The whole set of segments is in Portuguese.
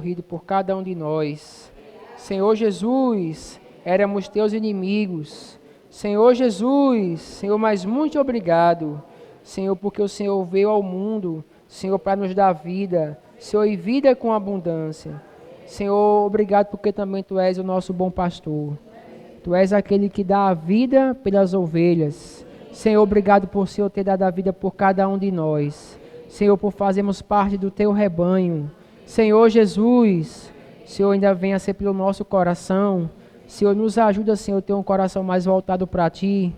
morrido por cada um de nós. Senhor Jesus, éramos teus inimigos. Senhor Jesus, Senhor, mas muito obrigado, Senhor, porque o Senhor veio ao mundo, Senhor, para nos dar vida, Senhor, e vida com abundância. Senhor, obrigado porque também Tu és o nosso bom pastor. Tu és aquele que dá a vida pelas ovelhas. Senhor, obrigado por Senhor ter dado a vida por cada um de nós. Senhor, por fazermos parte do Teu rebanho. Senhor Jesus, Senhor, ainda venha ser pelo nosso coração. Senhor, nos ajuda, Senhor, a ter um coração mais voltado para Ti.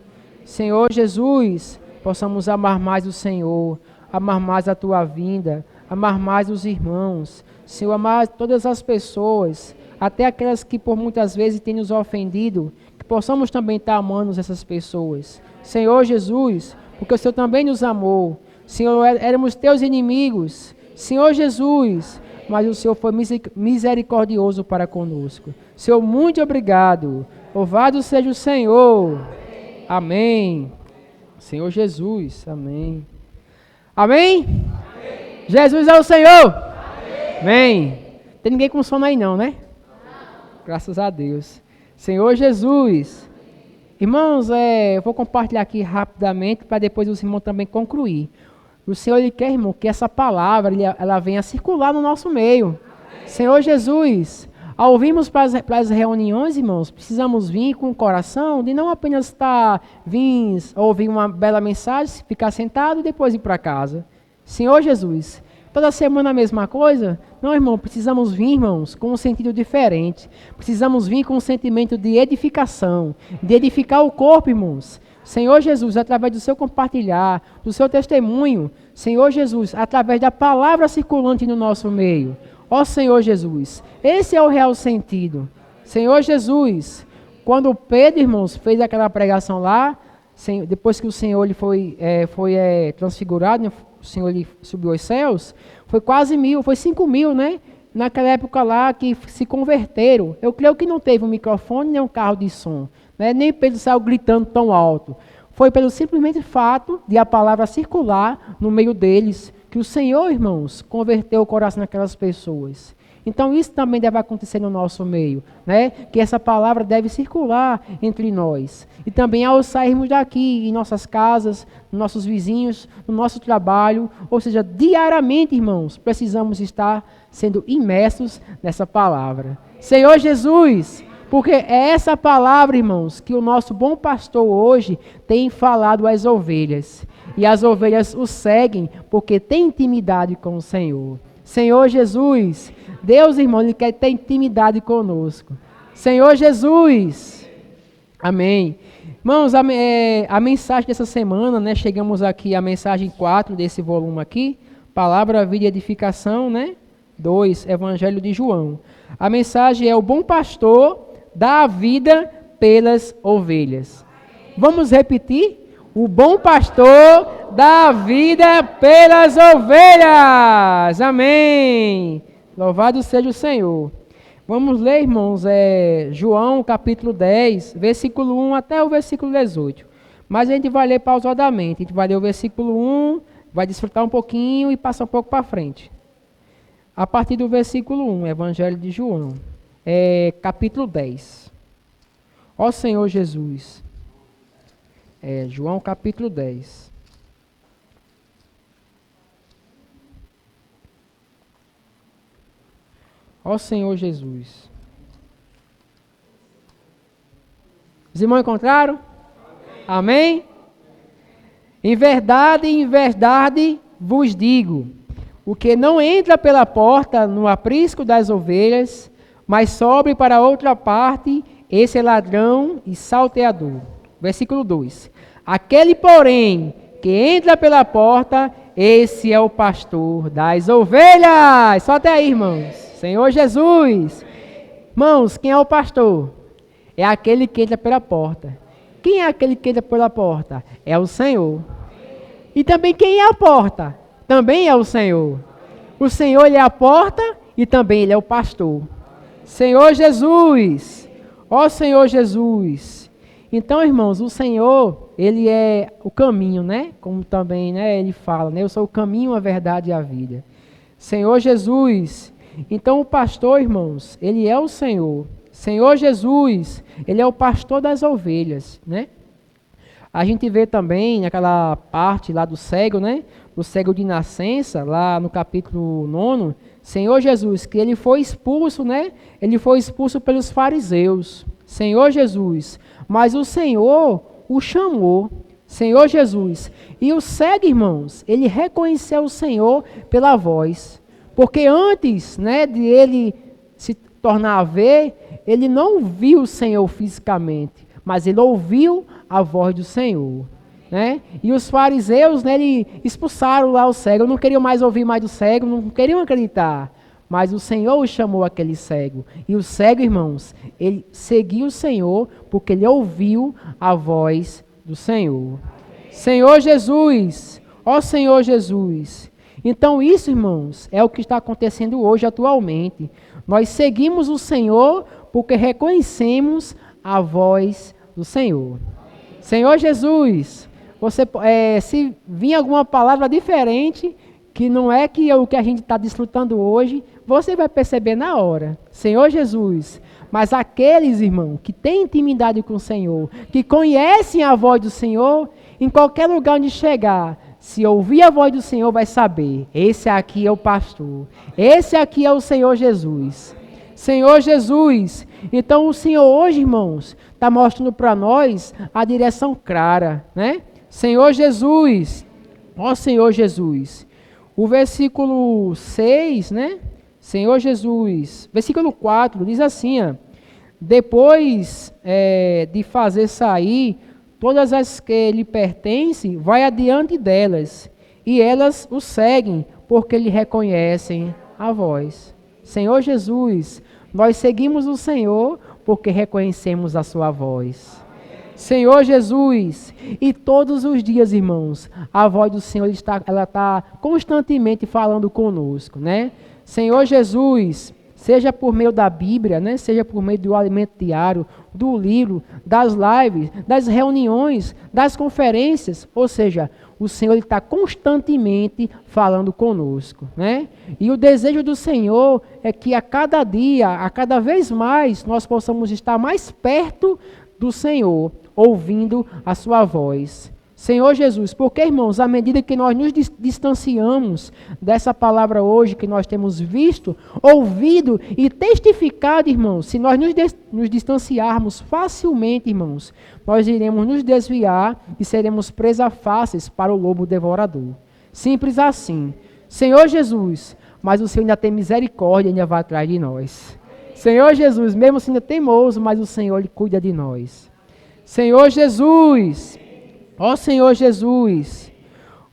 Senhor Jesus, possamos amar mais o Senhor, amar mais a Tua vinda, amar mais os irmãos. Senhor, amar todas as pessoas, até aquelas que por muitas vezes têm nos ofendido, que possamos também estar amando essas pessoas. Senhor Jesus, porque o Senhor também nos amou. Senhor, éramos Teus inimigos. Senhor Jesus, mas o Senhor foi misericordioso para conosco. Senhor, muito obrigado. Louvado seja o Senhor. Amém. Senhor Jesus, amém. Amém? Amém. Jesus é o Senhor. Amém. Amém. Tem ninguém com sono aí não, né? Não. Graças a Deus. Senhor Jesus. Irmãos, eu vou compartilhar aqui rapidamente para depois os irmãos também concluir. O Senhor, Ele quer, irmão, que essa palavra ela venha circular no nosso meio. Amém. Senhor Jesus, ao virmos para as reuniões, irmãos, precisamos vir com o coração de não apenas vir ouvir uma bela mensagem, ficar sentado e depois ir para casa. Senhor Jesus, toda semana a mesma coisa? Não, irmão, precisamos vir, irmãos, com um sentido diferente. Precisamos vir com um sentimento de edificação, de edificar o corpo, irmãos. Senhor Jesus, através do seu compartilhar, do seu testemunho, Senhor Jesus, através da palavra circulante no nosso meio. Ó Senhor Jesus, esse é o real sentido. Senhor Jesus, quando Pedro, irmãos, fez aquela pregação lá, depois que o Senhor ele foi transfigurado, o Senhor ele subiu aos céus, foi quase 1.000, foi 5.000, né? Naquela época lá que se converteram. Eu creio que não teve um microfone nem um carro de som. Nem Pedro saiu gritando tão alto. Foi pelo simplesmente fato de a palavra circular no meio deles, que o Senhor, irmãos, converteu o coração daquelas pessoas. Então isso também deve acontecer no nosso meio, né? Que essa palavra deve circular entre nós. E também ao sairmos daqui, em nossas casas, nos nossos vizinhos, no nosso trabalho, ou seja, diariamente, irmãos, precisamos estar sendo imersos nessa palavra. Senhor Jesus, porque é essa palavra, irmãos, que o nosso bom pastor hoje tem falado às ovelhas. E as ovelhas o seguem porque tem intimidade com o Senhor. Senhor Jesus, Deus, irmão, Ele quer ter intimidade conosco. Senhor Jesus, amém. Irmãos, a mensagem dessa semana, né? Chegamos aqui à mensagem 4 desse volume aqui. Palavra, vida e edificação, né? 2, Evangelho de João. A mensagem é: o bom pastor dá a vida pelas ovelhas. Vamos repetir? O bom pastor dá a vida pelas ovelhas. Amém. Louvado seja o Senhor. Vamos ler, irmãos, João capítulo 10, versículo 1 até o versículo 18. Mas a gente vai ler pausadamente. A gente vai ler o versículo 1, vai desfrutar um pouquinho e passar um pouco para frente. A partir do versículo 1, Evangelho de João, capítulo 10. Ó Senhor Jesus. João capítulo 10. Ó Senhor Jesus. Os irmãos encontraram? Amém? Em verdade vos digo, o que não entra pela porta no aprisco das ovelhas, mas sobe para outra parte, esse é ladrão e salteador. Versículo 2. Aquele, porém, que entra pela porta, esse é o pastor das ovelhas. Só até aí, irmãos. Senhor Jesus. Irmãos, quem é o pastor? É aquele que entra pela porta. Quem é aquele que entra pela porta? É o Senhor. E também quem é a porta? Também é o Senhor. O Senhor, Ele é a porta e também Ele é o pastor. Senhor Jesus. Ó Senhor Jesus. Então, irmãos, o Senhor, Ele é o caminho, né? Como também, né, Ele fala, né? Eu sou o caminho, a verdade e a vida. Senhor Jesus, Então o pastor, irmãos, ele é o Senhor. Senhor Jesus, ele é o pastor das ovelhas, né? A gente vê também naquela parte lá do cego, né? Do cego de nascença, lá no capítulo 9, Senhor Jesus, que ele foi expulso, né? Ele foi expulso pelos fariseus. Senhor Jesus, mas o Senhor o chamou. Senhor Jesus. E o cego, irmãos, ele reconheceu o Senhor pela voz. Porque antes, né, de ele se tornar a ver, ele não viu o Senhor fisicamente, mas ele ouviu a voz do Senhor, né? E os fariseus, né, expulsaram lá o cego, não queriam mais ouvir mais do cego, não queriam acreditar. Mas o Senhor chamou aquele cego. E o cego, irmãos, ele seguiu o Senhor porque ele ouviu a voz do Senhor. Senhor Jesus, ó Senhor Jesus. Então isso, irmãos, é o que está acontecendo hoje atualmente. Nós seguimos o Senhor porque reconhecemos a voz do Senhor. Senhor Jesus, você, se vir alguma palavra diferente, que não é que o que a gente está desfrutando hoje, você vai perceber na hora. Senhor Jesus. Mas aqueles, irmãos, que têm intimidade com o Senhor, que conhecem a voz do Senhor, em qualquer lugar onde chegar, se ouvir a voz do Senhor, vai saber, esse aqui é o pastor, esse aqui é o Senhor Jesus. Senhor Jesus. Então o Senhor hoje, irmãos, está mostrando para nós a direção clara, né? Senhor Jesus, ó Senhor Jesus. O versículo 6, né? Senhor Jesus, versículo 4, diz assim, ó, depois de fazer sair todas as que lhe pertencem, vai adiante delas, e elas o seguem, porque lhe reconhecem a voz. Senhor Jesus, nós seguimos o Senhor, porque reconhecemos a sua voz. Senhor Jesus, e todos os dias, irmãos, a voz do Senhor ela está constantemente falando conosco, né? Senhor Jesus, seja por meio da Bíblia, né? Seja por meio do alimento diário, do livro, das lives, das reuniões, das conferências, ou seja, o Senhor está constantemente falando conosco, né? E o desejo do Senhor é que a cada dia, a cada vez mais, nós possamos estar mais perto do Senhor, ouvindo a sua voz. Senhor Jesus, porque, irmãos, à medida que nós nos distanciamos dessa palavra hoje que nós temos visto, ouvido e testificado, irmãos, se nós nos distanciarmos facilmente, irmãos, nós iremos nos desviar e seremos presas fáceis para o lobo devorador. Simples assim. Senhor Jesus, mas o Senhor ainda tem misericórdia e ainda vai atrás de nós. Senhor Jesus, mesmo sendo teimoso, mas o Senhor ele cuida de nós. Senhor Jesus, ó Senhor Jesus,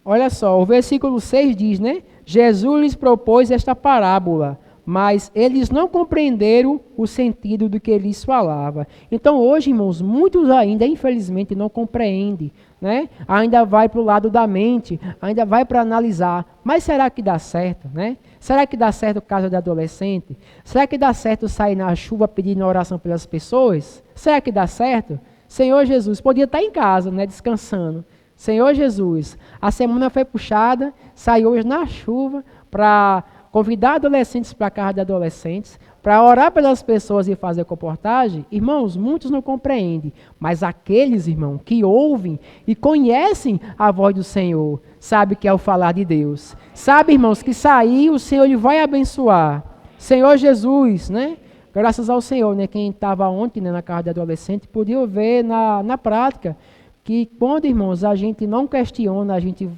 olha só, o versículo 6 diz, né? Jesus lhes propôs esta parábola, mas eles não compreenderam o sentido do que ele lhes falava. Então hoje, irmãos, muitos ainda, infelizmente, não compreendem, né? Ainda vai para o lado da mente, ainda vai para analisar, mas será que dá certo, né? Será que dá certo o caso de adolescente? Será que dá certo sair na chuva pedindo oração pelas pessoas? Será que dá certo? Senhor Jesus, podia estar em casa, né, descansando. Senhor Jesus, a semana foi puxada, saiu hoje na chuva para convidar adolescentes para a casa de adolescentes, para orar pelas pessoas e fazer comportagem. Irmãos, muitos não compreendem, mas aqueles, irmãos, que ouvem e conhecem a voz do Senhor, sabem que é o falar de Deus. Sabe, irmãos, que sair o Senhor ele vai abençoar. Senhor Jesus, né? Graças ao Senhor, né? Quem estava ontem, né, na casa de adolescente, podia ver na prática que quando, irmãos, a gente não questiona, a gente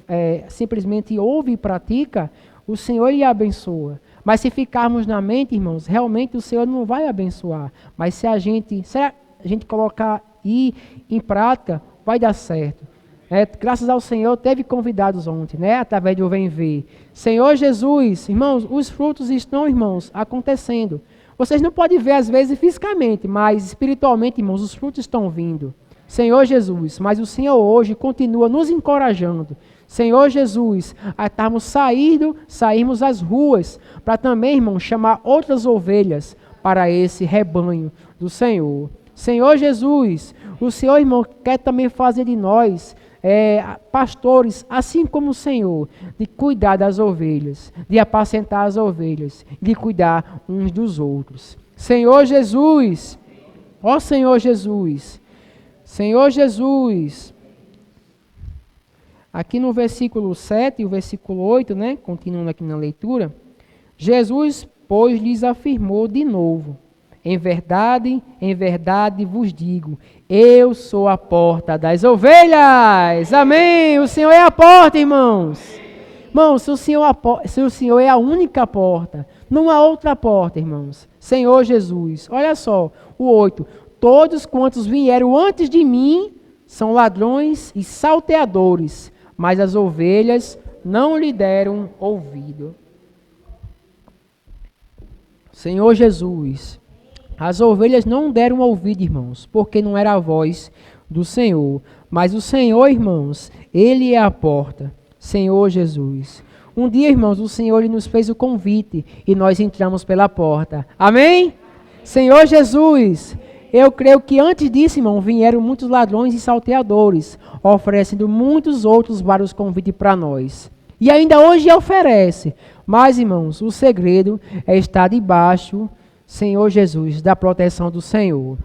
simplesmente ouve e pratica, o Senhor lhe abençoa. Mas se ficarmos na mente, irmãos, realmente o Senhor não vai abençoar. Mas se a gente colocar em prática, vai dar certo. Graças ao Senhor, teve convidados ontem, né? Através do Vem Ver. Senhor Jesus, irmãos, os frutos estão, irmãos, acontecendo. Vocês não podem ver, às vezes, fisicamente, mas espiritualmente, irmãos, os frutos estão vindo. Senhor Jesus, mas o Senhor hoje continua nos encorajando. Senhor Jesus, a estarmos sairmos às ruas, para também, irmãos, chamar outras ovelhas para esse rebanho do Senhor. Senhor Jesus, o Senhor, irmão, quer também fazer de nós pastores, assim como o Senhor, de cuidar das ovelhas, de apacentar as ovelhas, de cuidar uns dos outros. Senhor Jesus, ó Senhor Jesus, Senhor Jesus, aqui no versículo 7 e o versículo 8, né, continuando aqui na leitura, Jesus, pois, lhes afirmou de novo: em verdade vos digo, eu sou a porta das ovelhas. Amém. O Senhor é a porta, irmãos. Irmãos, se o Senhor é a única porta, não há outra porta, irmãos. Senhor Jesus, olha só, o 8. Todos quantos vieram antes de mim são ladrões e salteadores, mas as ovelhas não lhe deram ouvido. Senhor Jesus, as ovelhas não deram ouvido, irmãos, porque não era a voz do Senhor. Mas o Senhor, irmãos, Ele é a porta. Senhor Jesus. Um dia, irmãos, o Senhor Ele nos fez o convite e nós entramos pela porta. Amém? Senhor Jesus, eu creio que antes disso, irmão, vieram muitos ladrões e salteadores, oferecendo muitos outros vários convites para nós. E ainda hoje oferece. Mas, irmãos, o segredo é estar debaixo, Senhor Jesus, da proteção do Senhor.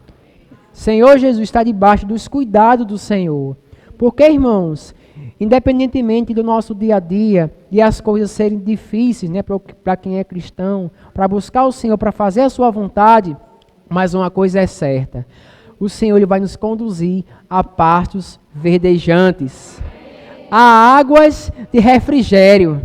Senhor Jesus está debaixo dos cuidados do Senhor. Porque, irmãos, independentemente do nosso dia a dia e as coisas serem difíceis, né, para quem é cristão, para buscar o Senhor, para fazer a sua vontade, mas uma coisa é certa: o Senhor Ele vai nos conduzir a pastos verdejantes, a águas de refrigério.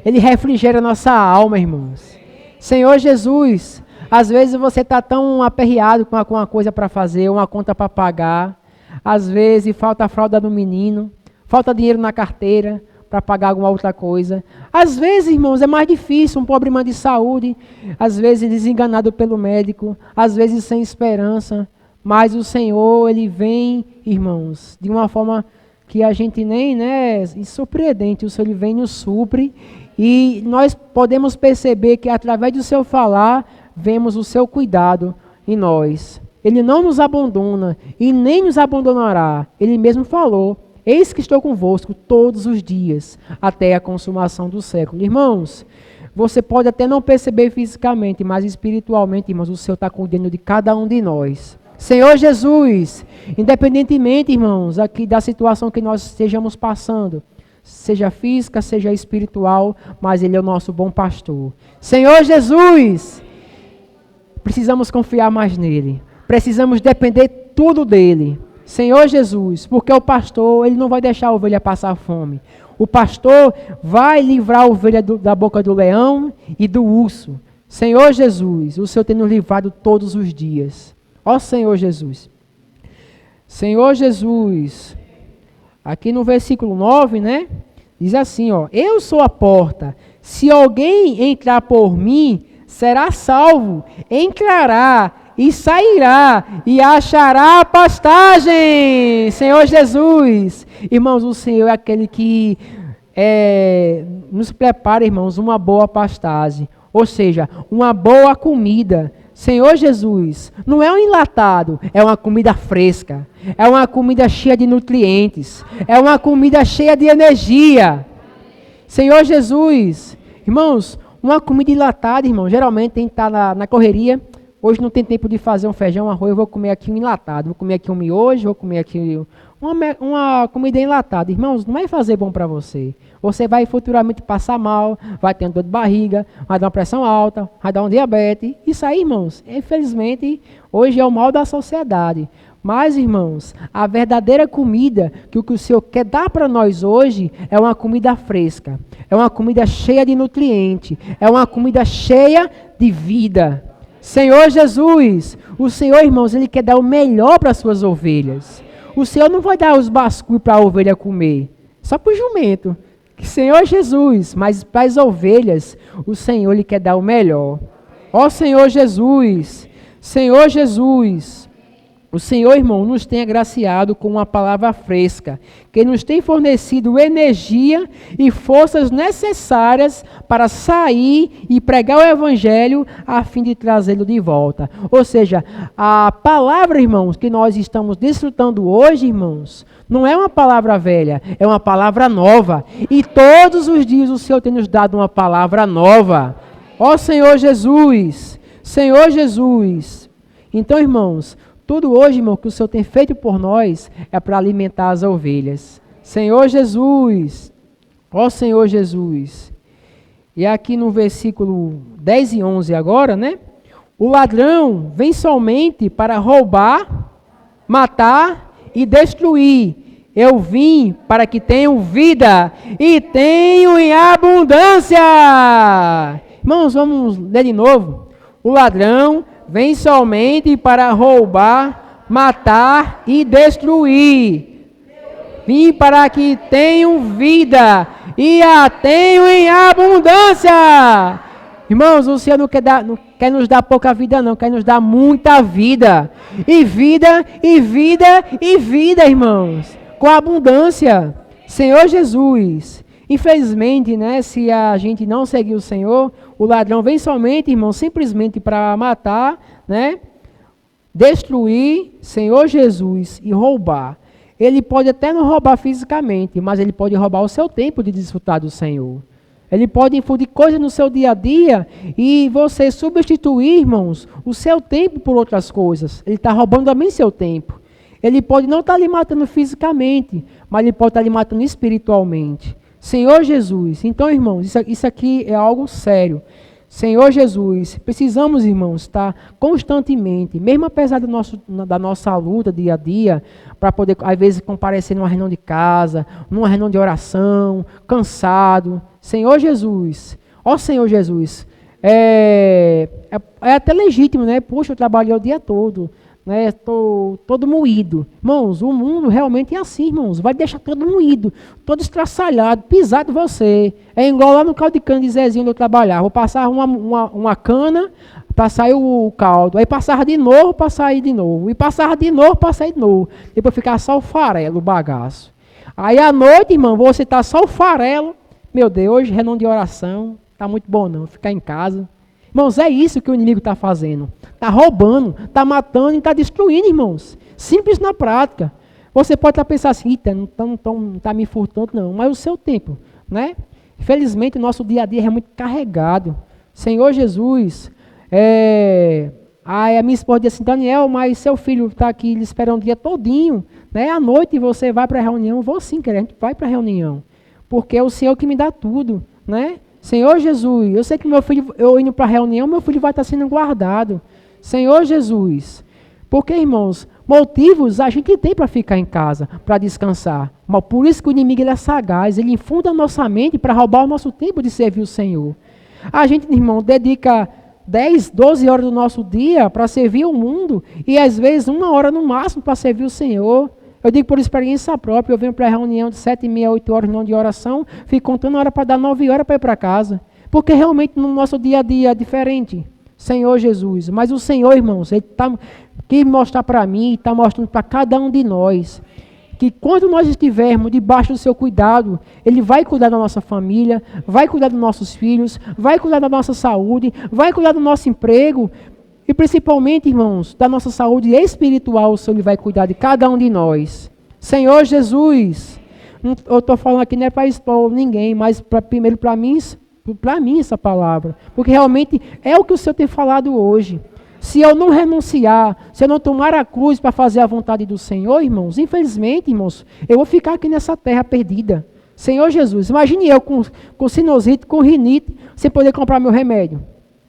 Ele refrigera a nossa alma, irmãos. Senhor Jesus, às vezes você está tão aperreado com uma coisa para fazer, uma conta para pagar. Às vezes falta a fralda do menino, falta dinheiro na carteira para pagar alguma outra coisa. Às vezes, irmãos, é mais difícil, um problema de saúde, às vezes desenganado pelo médico, às vezes sem esperança. Mas o Senhor, Ele vem, irmãos, de uma forma que a gente nem, né, surpreendente. O Senhor, Ele vem e nos supre. E nós podemos perceber que através do seu falar, vemos o seu cuidado em nós. Ele não nos abandona e nem nos abandonará. Ele mesmo falou: eis que estou convosco todos os dias, até a consumação do século. Irmãos, você pode até não perceber fisicamente, mas espiritualmente, irmãos, o Senhor está cuidando de cada um de nós. Senhor Jesus, independentemente, irmãos, aqui da situação que nós estejamos passando, seja física, seja espiritual, mas Ele é o nosso bom pastor. Senhor Jesus, precisamos confiar mais nele. Precisamos depender tudo dele. Senhor Jesus, porque o pastor, ele não vai deixar a ovelha passar fome. O pastor vai livrar a ovelha da boca do leão e do urso. Senhor Jesus, o Senhor tem nos livrado todos os dias. Ó Senhor Jesus. Senhor Jesus, aqui no versículo 9, né? Diz assim, ó: eu sou a porta. Se alguém entrar por mim, será salvo. Entrará e sairá e achará a pastagem. Senhor Jesus. Irmãos, o Senhor é aquele que nos prepara, irmãos, uma boa pastagem. Ou seja, uma boa comida. Senhor Jesus, não é um enlatado, é uma comida fresca, é uma comida cheia de nutrientes, é uma comida cheia de energia. Senhor Jesus, irmãos, uma comida enlatada, irmão, geralmente tem que estar na correria. Hoje não tem tempo de fazer um feijão, um arroz, eu vou comer aqui um enlatado, vou comer aqui um miojo, vou comer aqui uma comida enlatada. Irmãos, não vai fazer bom para você. Você vai futuramente passar mal, vai ter dor de barriga, vai dar uma pressão alta, vai dar um diabetes. Isso aí, irmãos, infelizmente, hoje é o mal da sociedade. Mas, irmãos, a verdadeira comida que o Senhor quer dar para nós hoje é uma comida fresca, é uma comida cheia de nutrientes, é uma comida cheia de vida. Senhor Jesus, o Senhor, irmãos, Ele quer dar o melhor para as suas ovelhas. O Senhor não vai dar os basculhos para a ovelha comer, só para o jumento. Senhor Jesus, mas para as ovelhas, o Senhor Ele quer dar o melhor. Ó Senhor Jesus, Senhor Jesus, O Senhor, irmão, nos tem agraciado com uma palavra fresca, que nos tem fornecido energia e forças necessárias para sair e pregar o Evangelho a fim de trazê-lo de volta. Ou seja, a palavra, irmãos, que nós estamos desfrutando hoje, irmãos, não é uma palavra velha, é uma palavra nova. E todos os dias o Senhor tem nos dado uma palavra nova. Ó Senhor Jesus, Senhor Jesus. Então, irmãos, tudo hoje, irmão, que o Senhor tem feito por nós é para alimentar as ovelhas. Senhor Jesus, ó Senhor Jesus. E aqui no versículo 10 e 11 agora, né? O ladrão vem somente para roubar, matar e destruir. Eu vim para que tenham vida e tenham em abundância. Irmãos, vamos ler de novo. O ladrão vem somente para roubar, matar e destruir. Vim para que tenham vida e a tenham em abundância. Irmãos, o Senhor não quer nos dar pouca vida, não. Quer nos dar muita vida. E vida, e vida, e vida, irmãos. Com abundância. Senhor Jesus. Infelizmente, né, se a gente não seguir o Senhor, o ladrão vem somente, irmão, simplesmente para matar, né, destruir, Senhor Jesus, e roubar. Ele pode até não roubar fisicamente, mas ele pode roubar o seu tempo de desfrutar do Senhor. Ele pode infundir coisas no seu dia a dia e você substituir, irmãos, o seu tempo por outras coisas. Ele está roubando também seu tempo. Ele pode não estar lhe matando fisicamente, mas ele pode estar lhe matando espiritualmente. Senhor Jesus, então, irmãos, isso aqui é algo sério. Senhor Jesus, precisamos, irmãos, estar constantemente, mesmo apesar da nossa luta dia a dia, para poder, às vezes, comparecer numa reunião de casa, numa reunião de oração, cansado. Senhor Jesus, ó Senhor Jesus, é até legítimo, né? Poxa, eu trabalhei o dia todo, né? Estou todo moído. Irmãos, o mundo realmente é assim, irmãos. Vai deixar todo moído, todo estraçalhado, pisado você. É igual lá no caldo de cana de Zezinho onde eu trabalhava. Vou passar uma cana para sair o caldo. Aí passava de novo para sair de novo. E passava de novo para sair de novo. Depois ficava só o farelo, o bagaço. Aí à noite, irmão, você está só o farelo. Meu Deus, hoje reunião de oração. Está muito bom não, ficar em casa. Irmãos, é isso que o inimigo está fazendo. Está roubando, está matando e está destruindo, irmãos. Simples na prática. Você pode estar pensando assim, não está me furtando, não. Mas o seu tempo, né? Infelizmente, o nosso dia a dia é muito carregado. Senhor Jesus, a minha esposa disse assim, Daniel, mas seu filho está aqui lhe esperando o dia todinho, né? À noite você vai para a reunião. Vou sim, querido, a gente vai para a reunião. Porque é o Senhor que me dá tudo, né? Senhor Jesus, eu sei que meu filho, eu indo para a reunião, meu filho vai estar sendo guardado. Senhor Jesus, porque, irmãos, motivos a gente tem para ficar em casa, para descansar. Mas por isso que o inimigo ele é sagaz, ele infunda a nossa mente para roubar o nosso tempo de servir o Senhor. A gente, irmão, dedica 10, 12 horas do nosso dia para servir o mundo e às vezes 1 hora no máximo para servir o Senhor. Eu digo por experiência própria, eu venho para a reunião de 7h30, 8 horas de oração, fico contando a hora para dar 9 horas para ir para casa. Porque realmente no nosso dia a dia é diferente. Senhor Jesus. Mas o Senhor, irmãos, Ele quis mostrar para mim, está mostrando para cada um de nós, que quando nós estivermos debaixo do seu cuidado, Ele vai cuidar da nossa família, vai cuidar dos nossos filhos, vai cuidar da nossa saúde, vai cuidar do nosso emprego, e principalmente, irmãos, da nossa saúde espiritual, o Senhor vai cuidar de cada um de nós. Senhor Jesus, eu estou falando aqui não é para expor ninguém, mas primeiro para mim essa palavra. Porque realmente é o que o Senhor tem falado hoje. Se eu não renunciar, se eu não tomar a cruz para fazer a vontade do Senhor, irmãos, infelizmente, irmãos, eu vou ficar aqui nessa terra perdida. Senhor Jesus, imagine eu com sinusite, com rinite, sem poder comprar meu remédio.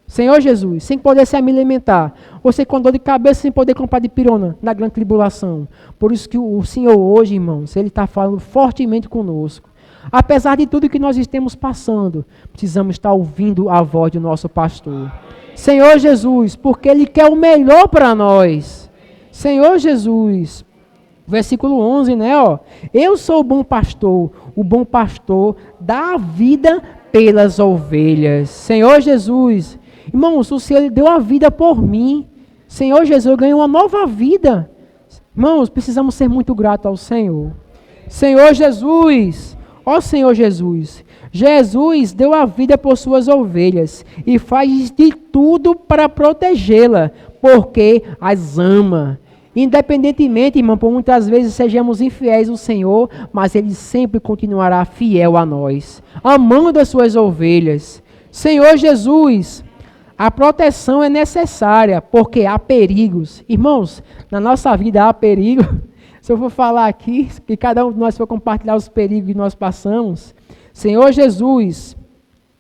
Senhor Jesus, sem poder se me alimentar, você com dor de cabeça, sem poder comprar dipirona na grande tribulação. Por isso que o Senhor hoje, irmãos, Ele está falando fortemente conosco. Apesar de tudo que nós estamos passando, precisamos estar ouvindo a voz do nosso pastor. Senhor Jesus, porque Ele quer o melhor para nós. Senhor Jesus, versículo 11, né? Ó, eu sou o bom pastor dá a vida pelas ovelhas. Senhor Jesus, irmãos, o Senhor deu a vida por mim. Senhor Jesus, eu ganhei uma nova vida. Irmãos, precisamos ser muito gratos ao Senhor. Senhor Jesus, ó Senhor Jesus, Jesus deu a vida por suas ovelhas e faz de tudo para protegê-la, porque as ama. Independentemente, irmão, por muitas vezes sejamos infiéis ao Senhor, mas Ele sempre continuará fiel a nós, amando as suas ovelhas. Senhor Jesus, a proteção é necessária, porque há perigos. Irmãos, na nossa vida há perigo. Se eu for falar aqui, que cada um de nós for compartilhar os perigos que nós passamos. Senhor Jesus,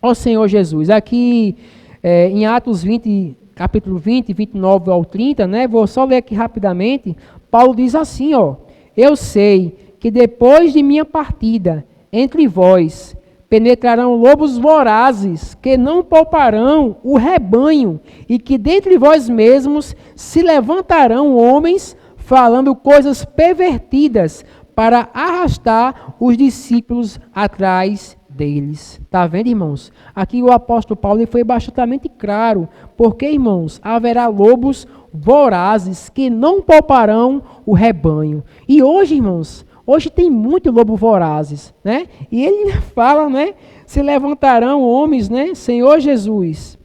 ó Senhor Jesus, aqui em Atos 20, capítulo 20, 29 ao 30, né? Vou só ler aqui rapidamente. Paulo diz assim, ó: eu sei que depois de minha partida, entre vós, penetrarão lobos vorazes, que não pouparão o rebanho, e que dentre vós mesmos se levantarão homens, falando coisas pervertidas, para arrastar os discípulos atrás deles. Está vendo, irmãos? Aqui o apóstolo Paulo ele foi bastante claro, porque, irmãos, haverá lobos vorazes que não pouparão o rebanho. E hoje, irmãos, hoje tem muito lobo vorazes, né? E ele fala, né? Se levantarão homens, né? Senhor Jesus,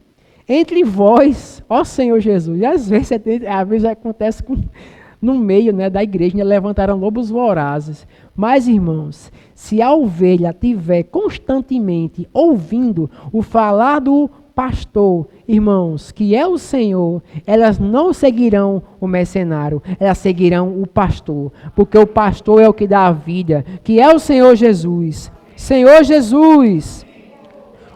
entre vós, ó Senhor Jesus. E às vezes acontece no meio, né, da igreja, né, levantaram lobos vorazes. Mas, irmãos, se a ovelha estiver constantemente ouvindo o falar do pastor, irmãos, que é o Senhor, elas não seguirão o mercenário, elas seguirão o pastor, porque o pastor é o que dá a vida, que é o Senhor Jesus. Senhor Jesus,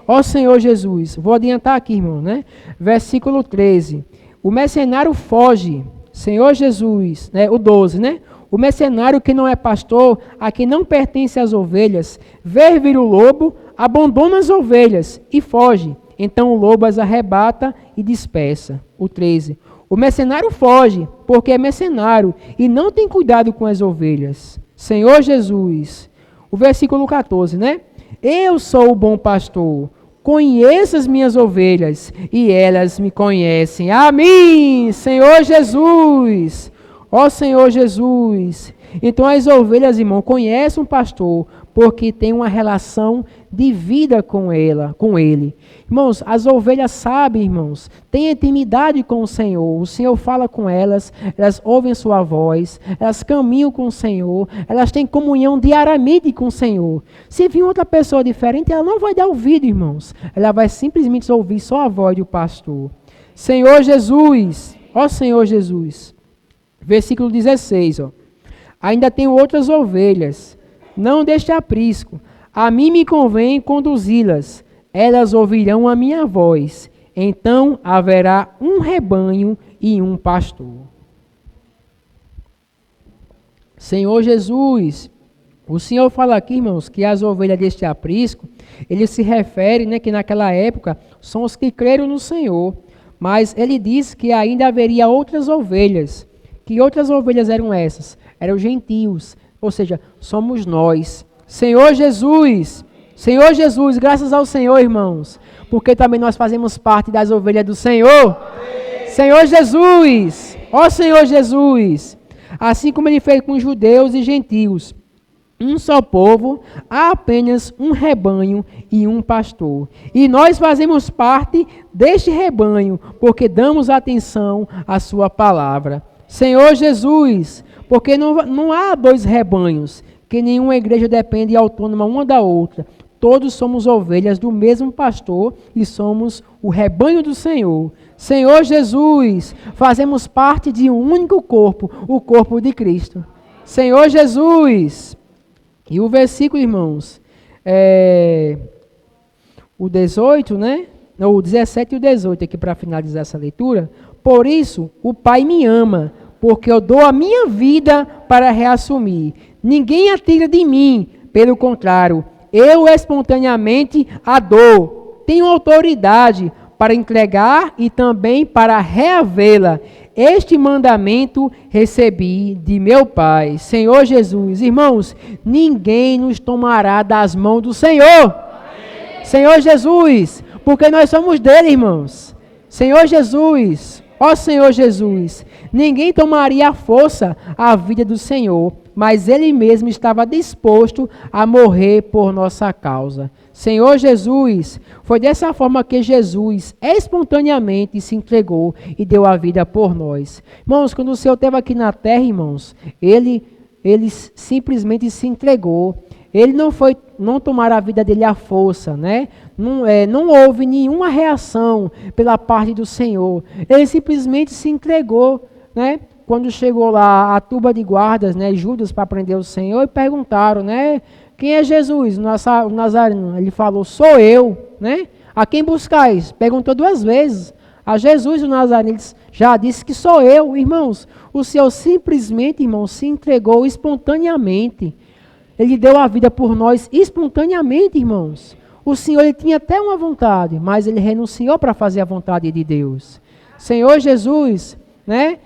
ó Senhor Jesus, vou adiantar aqui, irmão, né? Versículo 13, o mercenário foge, Senhor Jesus, né? O 12, né? O mercenário que não é pastor, a quem não pertence às ovelhas, vê vir o lobo, abandona as ovelhas e foge. Então o lobo as arrebata e dispersa. O 13. O mercenário foge, porque é mercenário, e não tem cuidado com as ovelhas. Senhor Jesus. O versículo 14, né? Eu sou o bom pastor, conheço as minhas ovelhas, e elas me conhecem. Amém, Senhor Jesus. Ó Senhor Jesus. Então as ovelhas, irmão, conhecem o pastor, porque tem uma relação de vida com ele. Irmãos, as ovelhas sabem, irmãos, têm intimidade com o Senhor fala com elas, elas ouvem sua voz, elas caminham com o Senhor, elas têm comunhão diariamente com o Senhor. Se vir outra pessoa diferente, ela não vai dar ouvido, irmãos, ela vai simplesmente ouvir só a voz do pastor. Senhor Jesus, ó Senhor Jesus, versículo 16, ó. Ainda tenho outras ovelhas, não deste aprisco. A mim me convém conduzi-las. Elas ouvirão a minha voz. Então haverá um rebanho e um pastor. Senhor Jesus, o Senhor fala aqui, irmãos, que as ovelhas deste aprisco, ele se refere, né, que naquela época são os que creram no Senhor. Mas ele diz que ainda haveria outras ovelhas. Que outras ovelhas eram essas? Eram gentios, ou seja, somos nós. Senhor Jesus, graças ao Senhor, irmãos, porque também nós fazemos parte das ovelhas do Senhor. Amém. Senhor Jesus, ó Senhor Jesus, assim como ele fez com judeus e gentios, um só povo, há apenas um rebanho e um pastor. E nós fazemos parte deste rebanho, porque damos atenção à sua palavra. Senhor Jesus, porque não há dois rebanhos, que nenhuma igreja depende autônoma uma da outra. Todos somos ovelhas do mesmo pastor e somos o rebanho do Senhor. Senhor Jesus, fazemos parte de um único corpo, o corpo de Cristo. Senhor Jesus. E o versículo, irmãos, o 18, né? O 17 e o 18 aqui para finalizar essa leitura. Por isso, o Pai me ama, porque eu dou a minha vida para reassumir. Ninguém a tira de mim, pelo contrário, eu espontaneamente a dou. Tenho autoridade para entregar e também para reavê-la. Este mandamento recebi de meu Pai. Senhor Jesus, irmãos, ninguém nos tomará das mãos do Senhor. Amém. Senhor Jesus, porque nós somos dele, irmãos. Senhor Jesus, ó Senhor Jesus, ninguém tomaria à força a vida do Senhor, mas Ele mesmo estava disposto a morrer por nossa causa. Senhor Jesus, foi dessa forma que Jesus espontaneamente se entregou e deu a vida por nós. Irmãos, quando o Senhor esteve aqui na terra, irmãos, Ele simplesmente se entregou. Ele não tomaram a vida dele à força, né? Não houve nenhuma reação pela parte do Senhor. Ele simplesmente se entregou, né? Quando chegou lá a turba de guardas, né, Judas, para prender o Senhor, e perguntaram, né? Quem é Jesus, o Nazareno? Ele falou, sou eu, né? A quem buscais? Perguntou 2 vezes. A Jesus, o Nazareno, ele já disse que sou eu, irmãos. O Senhor simplesmente, irmãos, se entregou espontaneamente. Ele deu a vida por nós espontaneamente, irmãos. O Senhor, ele tinha até uma vontade, mas ele renunciou para fazer a vontade de Deus. Senhor Jesus, né?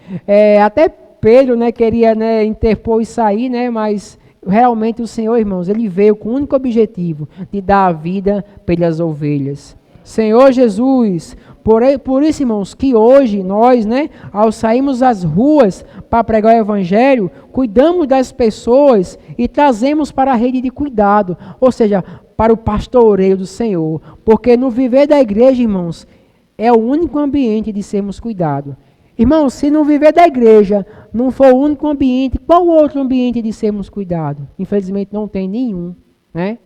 Até Pedro, né, queria, né, interpor e sair, né, mas realmente o Senhor, irmãos, ele veio com o único objetivo de dar a vida pelas ovelhas. Senhor Jesus, por isso, irmãos, que hoje nós, né, ao sairmos às ruas para pregar o Evangelho, cuidamos das pessoas e trazemos para a rede de cuidado, ou seja, para o pastoreio do Senhor. Porque no viver da igreja, irmãos, é o único ambiente de sermos cuidados. Irmãos, se no viver da igreja não for o único ambiente, qual outro ambiente de sermos cuidados? Infelizmente não tem nenhum, né?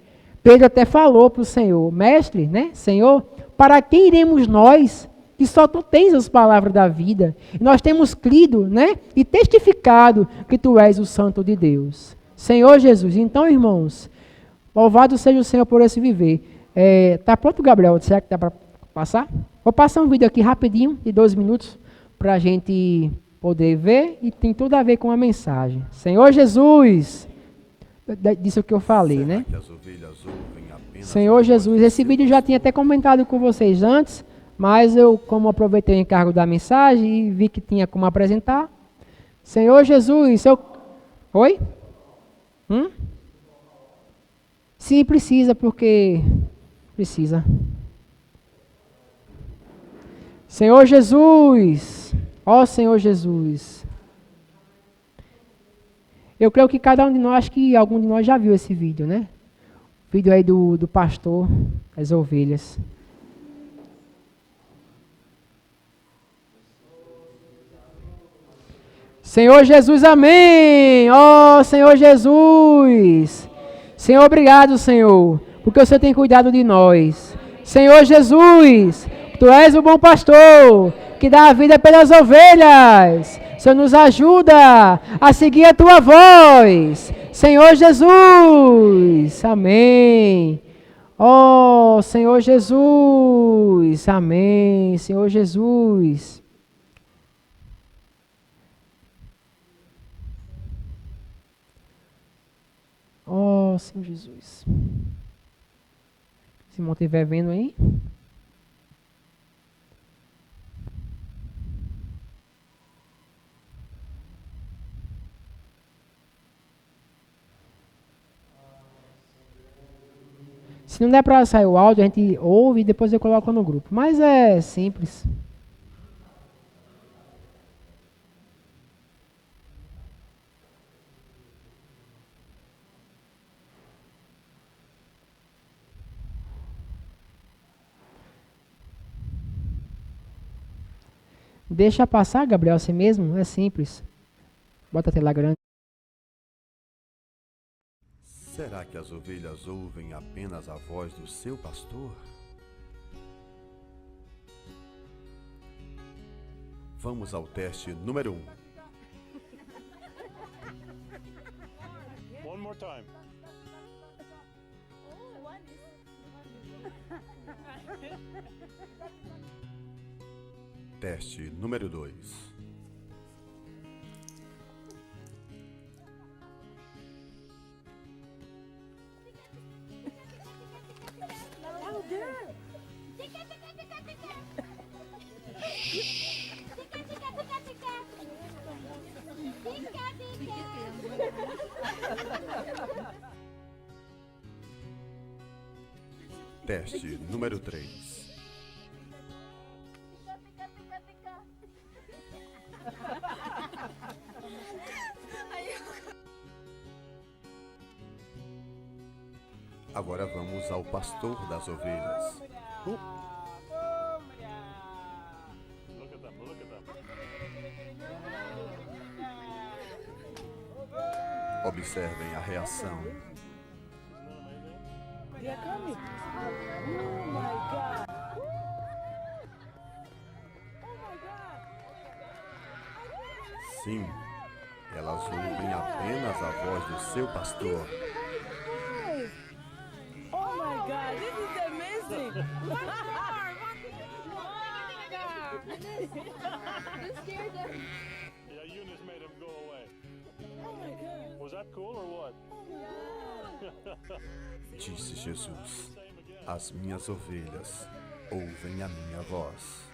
Pedro até falou para o Senhor, mestre, né? Senhor, para quem iremos nós, que só tu tens as palavras da vida? E nós temos crido, né? E testificado que tu és o Santo de Deus. Senhor Jesus, então, irmãos, louvado seja o Senhor por esse viver. Tá pronto, Gabriel? Será que dá para passar? Vou passar um vídeo aqui rapidinho, de 12 minutos, para a gente poder ver, e tem tudo a ver com a mensagem. Senhor Jesus, disso que eu falei, né? Senhor Jesus, esse vídeo eu já tinha até comentado com vocês antes, mas eu, como aproveitei o encargo da mensagem e vi que tinha como apresentar. Senhor Jesus, Oi? Sim, precisa, porque precisa. Senhor Jesus, ó Senhor Jesus. Eu creio que cada um de nós, acho que algum de nós já viu esse vídeo, né? Vídeo aí do pastor, as ovelhas. Senhor Jesus, amém! Ó Senhor Jesus! Senhor, obrigado, Senhor, porque o Senhor tem cuidado de nós. Senhor Jesus, tu és o bom pastor, que dá a vida pelas ovelhas. Senhor, nos ajuda a seguir a tua voz. Senhor Jesus, amém. Ó Senhor Jesus, amém. Senhor Jesus. Ó Senhor Jesus. Se não estiver vendo aí. Se não der para sair o áudio, a gente ouve e depois eu coloco no grupo. Mas é simples. Deixa passar, Gabriel, assim mesmo. É simples. Bota a tela grande. Será que as ovelhas ouvem apenas a voz do seu pastor? Vamos ao teste número 1. One more time. Teste número 2. Teste número 3. Agora vamos ao pastor das ovelhas. Observem a reação. Sim, elas ouvem apenas a voz do seu pastor. Oh my God, this is amazing! Yeah, Eunice made him go away. Oh my God! Was that cool or what? Disse Jesus: as minhas ovelhas ouvem a minha voz.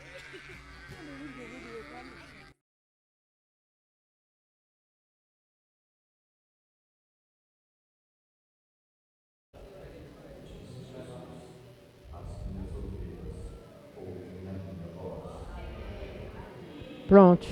Pronto.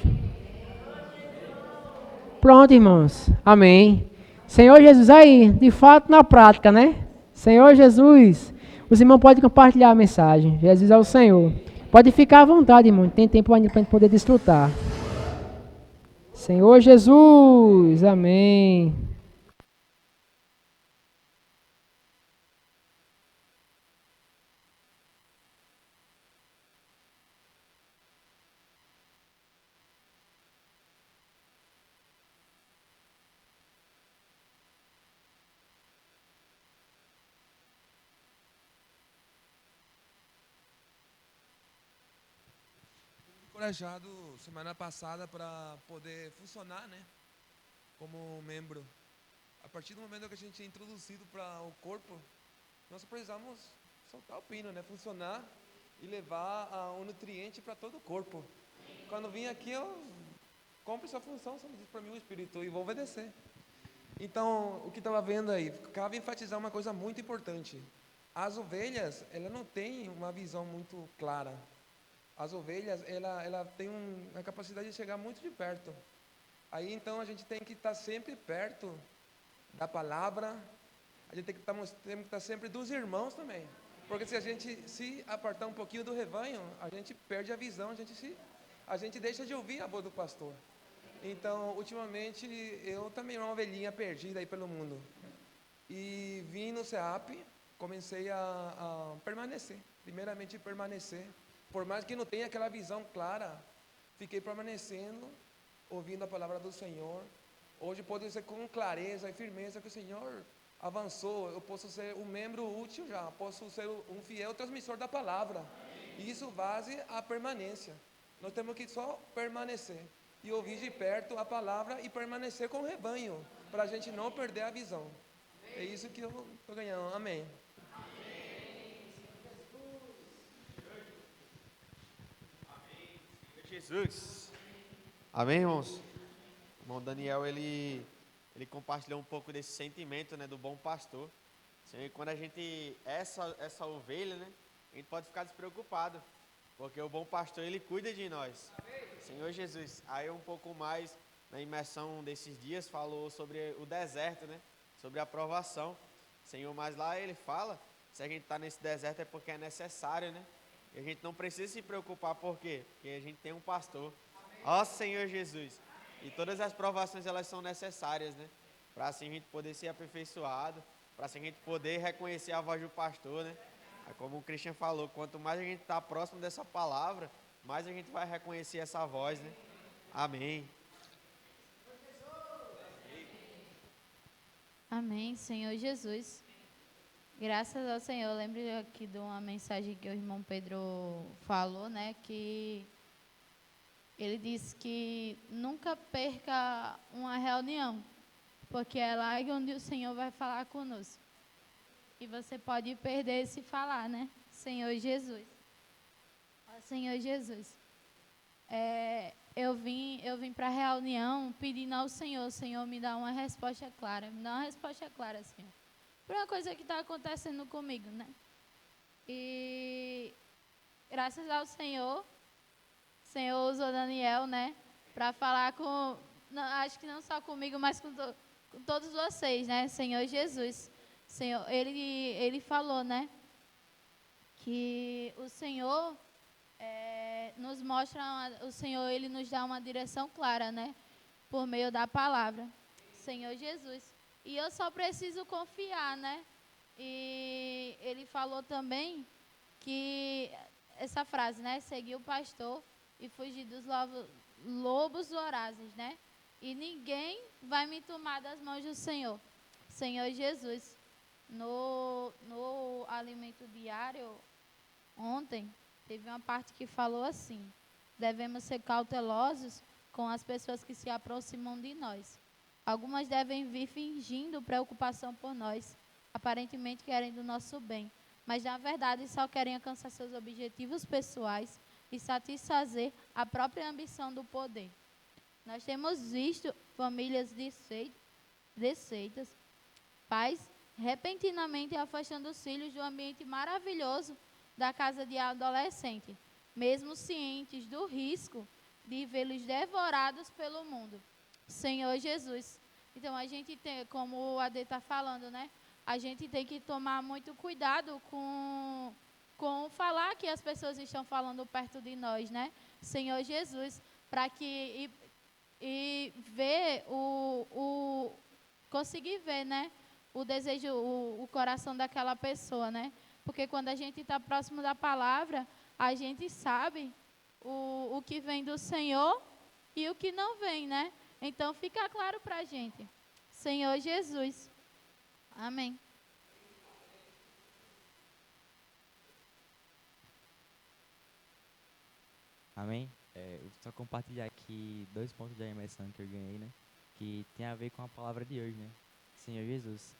Pronto, irmãos. Amém. Senhor Jesus, aí, de fato, na prática, né? Senhor Jesus, os irmãos podem compartilhar a mensagem. Jesus é o Senhor. Pode ficar à vontade, irmão. Tem tempo ainda para a gente poder desfrutar. Senhor Jesus, amém. Encorajado semana passada para poder funcionar, né, como membro. A partir do momento que a gente é introduzido para o corpo, nós precisamos soltar o pino, né, funcionar e levar um nutriente para todo o corpo. Quando vim aqui, eu cumpro essa função, só me diz para mim o Espírito e vou obedecer. Então, o que estava vendo aí, cabe enfatizar uma coisa muito importante. As ovelhas, ela não tem uma visão muito clara. As ovelhas, ela tem uma capacidade de chegar muito de perto. Aí, então, a gente tem que estar sempre perto da palavra. A gente tem que estar sempre dos irmãos também. Porque se a gente se apartar um pouquinho do rebanho, a gente perde a visão, a gente deixa de ouvir a voz do pastor. Então, ultimamente, eu também era uma ovelhinha perdida aí pelo mundo. E vim no CEAP, comecei a permanecer. Primeiramente, permanecer. Por mais que não tenha aquela visão clara, fiquei permanecendo, ouvindo a palavra do Senhor. Hoje pode ser com clareza e firmeza que o Senhor avançou. Eu posso ser um membro útil já, posso ser um fiel transmissor da palavra. E isso base a permanência. Nós temos que só permanecer e ouvir de perto a palavra e permanecer com o rebanho, para a gente não perder a visão. É isso que eu estou ganhando. Amém. Jesus. Amém, irmãos? O irmão Daniel, ele compartilhou um pouco desse sentimento, né, do bom pastor. Senhor, quando a gente essa ovelha, né, a gente pode ficar despreocupado, porque o bom pastor, ele cuida de nós. Senhor Jesus. Aí um pouco mais na imersão desses dias falou sobre o deserto, né, sobre a provação. Senhor, mas lá ele fala, se a gente está nesse deserto é porque é necessário, né? E a gente não precisa se preocupar, por quê? Porque a gente tem um pastor. Ó Senhor Jesus. E todas as provações, elas são necessárias, né? Para assim a gente poder ser aperfeiçoado, para assim a gente poder reconhecer a voz do pastor, né? Como o Christian falou, quanto mais a gente está próximo dessa palavra, mais a gente vai reconhecer essa voz, né? Amém. Amém, Senhor Jesus. Graças ao Senhor. Eu lembro aqui de uma mensagem que o irmão Pedro falou, né? Que ele disse que nunca perca uma reunião, porque é lá onde o Senhor vai falar conosco. E você pode perder esse falar, né? Senhor Jesus. Ó, Senhor Jesus. Eu vim para a reunião pedindo ao Senhor, Senhor, me dá uma resposta clara. Me dá uma resposta clara, Senhor. Por uma coisa que está acontecendo comigo, né? E graças ao Senhor, o Senhor usou Daniel, né? Para falar com, não, acho que não só comigo, mas com todos vocês, né? Senhor Jesus. Senhor, ele falou, né? Que o Senhor nos mostra, o Senhor, ele nos dá uma direção clara, né? Por meio da palavra. Senhor Jesus. E eu só preciso confiar, né? E ele falou também que essa frase, né? Seguir o pastor e fugir dos lobos vorazes, né? E ninguém vai me tomar das mãos do Senhor. Senhor Jesus. No alimento diário, ontem, teve uma parte que falou assim: devemos ser cautelosos com as pessoas que se aproximam de nós. Algumas devem vir fingindo preocupação por nós, aparentemente querendo o nosso bem, mas na verdade só querem alcançar seus objetivos pessoais e satisfazer a própria ambição do poder. Nós temos visto famílias desfeitas, pais repentinamente afastando os filhos do ambiente maravilhoso da casa de adolescente, mesmo cientes do risco de vê-los devorados pelo mundo. Senhor Jesus. Então, a gente tem, como o Ade está falando, né? A gente tem que tomar muito cuidado com falar que as pessoas estão falando perto de nós, né? Senhor Jesus, para que e ver conseguir ver, né? O desejo, o coração daquela pessoa, né? Porque quando a gente está próximo da palavra, a gente sabe o que vem do Senhor e o que não vem, né? Então, fica claro para a gente. Senhor Jesus. Amém. Amém? Eu só compartilhar aqui 2 pontos de imersão que eu ganhei, né? Que tem a ver com a palavra de hoje, né? Senhor Jesus.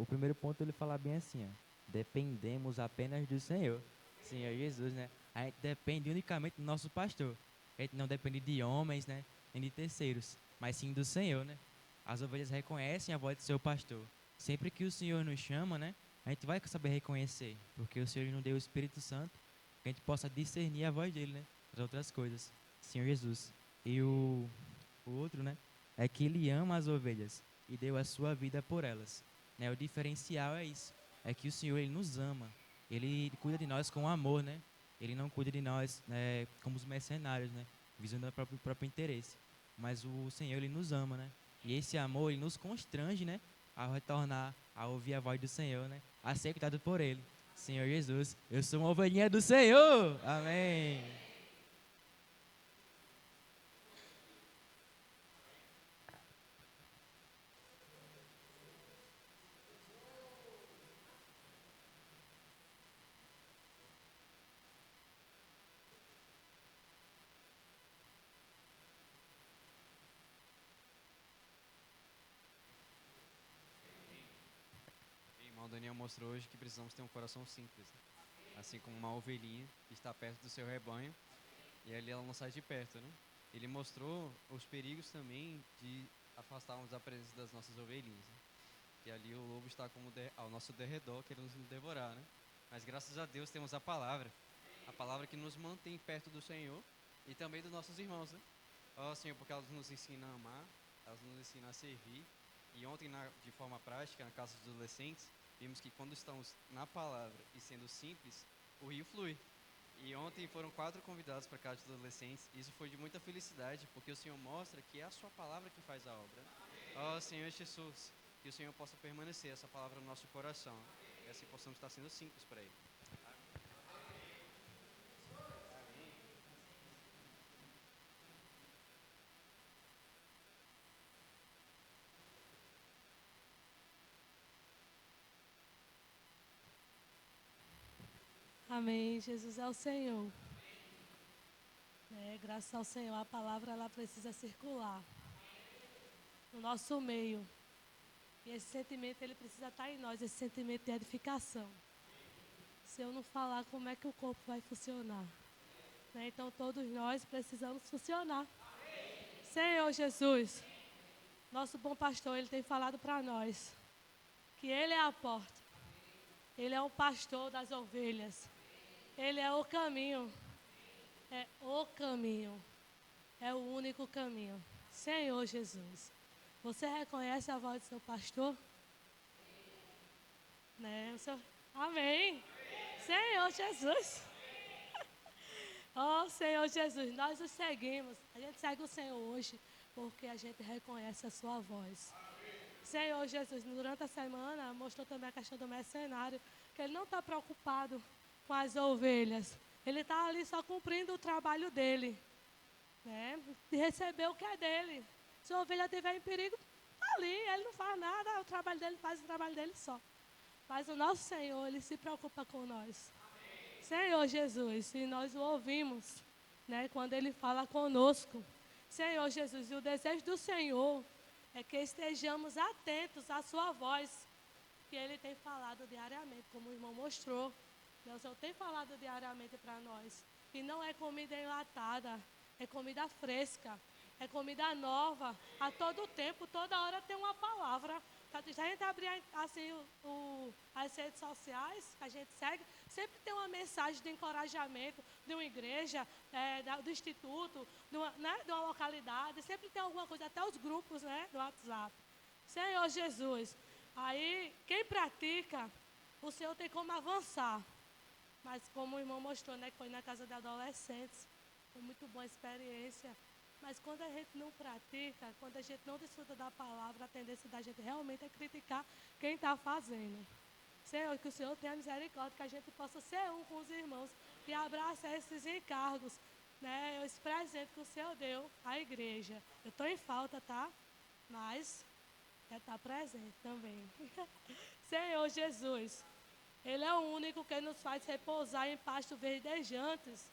O primeiro ponto ele fala bem assim, ó. Dependemos apenas do Senhor. Senhor Jesus, né? A gente depende unicamente do nosso pastor. A gente não depende de homens, né? Nem de terceiros, mas sim do Senhor, né? As ovelhas reconhecem a voz do seu pastor. Sempre que o Senhor nos chama, né? A gente vai saber reconhecer, porque o Senhor nos deu o Espírito Santo, que a gente possa discernir a voz dele, né? As outras coisas. Senhor Jesus. E o outro, né? É que ele ama as ovelhas e deu a sua vida por elas. Né? O diferencial é isso. É que o Senhor, ele nos ama. Ele cuida de nós com amor, né? Ele não cuida de nós como os mercenários, né? Visando o próprio interesse. Mas o Senhor, ele nos ama, né? E esse amor, ele nos constrange, né? A retornar, a ouvir a voz do Senhor, né? A ser cuidado por ele. Senhor Jesus, eu sou uma ovelhinha do Senhor. Amém. O irmão Daniel mostrou hoje que precisamos ter um coração simples, né? Assim como uma ovelhinha que está perto do seu rebanho e ali ela não sai de perto, né? Ele mostrou os perigos também de afastarmos a presença das nossas ovelhinhas, né? Que ali o lobo está como ao nosso derredor querendo nos devorar, né? Mas graças a Deus temos a palavra que nos mantém perto do Senhor e também dos nossos irmãos, né? Ó Senhor, porque elas nos ensinam a amar, elas nos ensinam a servir. E ontem, de forma prática, na casa dos adolescentes, vimos que quando estamos na palavra e sendo simples, o rio flui. E ontem foram 4 convidados para a casa dos adolescentes. Isso foi de muita felicidade, porque o Senhor mostra que é a sua palavra que faz a obra. Ó Senhor Jesus, que o Senhor possa permanecer essa palavra no nosso coração. E assim possamos estar sendo simples para Ele. Amém. Jesus é o Senhor. Graças ao Senhor, a palavra ela precisa circular no nosso meio. E esse sentimento ele precisa estar em nós, esse sentimento de edificação. Se eu não falar, como é que o corpo vai funcionar? Então todos nós precisamos funcionar. Senhor Jesus, nosso bom pastor, ele tem falado para nós que ele é a porta. Ele é o pastor das ovelhas. Ele é o caminho. É o caminho. É o único caminho. Senhor Jesus, você reconhece a voz do seu pastor? Né? Amém. Senhor Jesus. Oh, Senhor Jesus, nós o seguimos. A gente segue o Senhor hoje porque a gente reconhece a sua voz. Senhor Jesus, durante a semana mostrou também a questão do mercenário, que ele não está preocupado com as ovelhas. Ele está ali só cumprindo o trabalho dele, né? De receber o que é dele. Se a ovelha estiver em perigo, está ali, ele não faz nada, o trabalho dele faz o trabalho dele só. Mas o nosso Senhor, Ele se preocupa com nós. Amém. Senhor Jesus, e nós o ouvimos, né, quando Ele fala conosco. Senhor Jesus, e o desejo do Senhor é que estejamos atentos à sua voz, que Ele tem falado diariamente, como o irmão mostrou. O Senhor tem falado diariamente para nós. E não é comida enlatada, é comida fresca, é comida nova. A todo tempo, toda hora tem uma palavra. Se a gente abrir assim, as redes sociais que a gente segue, sempre tem uma mensagem de encorajamento de uma igreja, do instituto, de uma localidade, sempre tem alguma coisa, até os grupos, né, do WhatsApp. Senhor Jesus, aí quem pratica, o Senhor tem como avançar. Mas como o irmão mostrou, né, que foi na casa de adolescentes, foi muito boa a experiência. Mas quando a gente não pratica, quando a gente não desfruta da palavra, a tendência da gente realmente é criticar quem está fazendo. Senhor, que o Senhor tenha misericórdia, que a gente possa ser um com os irmãos e abraçar esses encargos, né? Esse presente que o Senhor deu à igreja. Eu estou em falta, tá? Mas quer estar presente também. Senhor Jesus, Ele é o único que nos faz repousar em pastos verdejantes.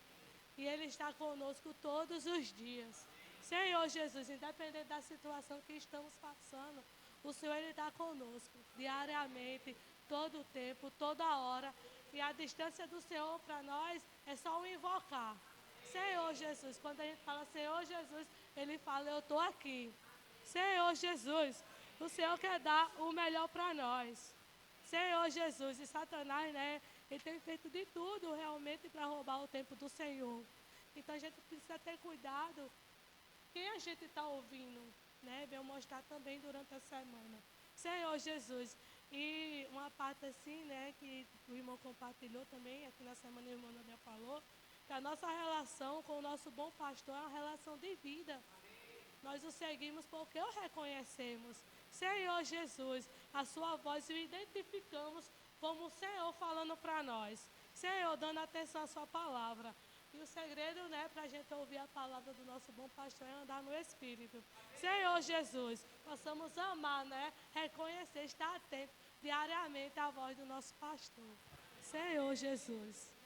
E Ele está conosco todos os dias. Senhor Jesus, independente da situação que estamos passando, o Senhor Ele está conosco diariamente, todo o tempo, toda hora. E a distância do Senhor para nós é só o invocar. Senhor Jesus, quando a gente fala Senhor Jesus, Ele fala, eu estou aqui. Senhor Jesus, o Senhor quer dar o melhor para nós. Senhor Jesus, e Satanás, né, ele tem feito de tudo realmente para roubar o tempo do Senhor. Então a gente precisa ter cuidado quem a gente está ouvindo, né? Veio mostrar também durante a semana. Senhor Jesus, e uma parte assim, né, que o irmão compartilhou também, aqui na semana o irmão Daniel falou, que a nossa relação com o nosso bom pastor é uma relação de vida. Nós o seguimos porque o reconhecemos. Senhor Jesus, a sua voz o identificamos como o Senhor falando para nós. Senhor, dando atenção à sua palavra. E o segredo, né, para a gente ouvir a palavra do nosso bom pastor é andar no Espírito. Senhor Jesus, possamos amar, né, reconhecer, estar atento diariamente à voz do nosso pastor. Senhor Jesus.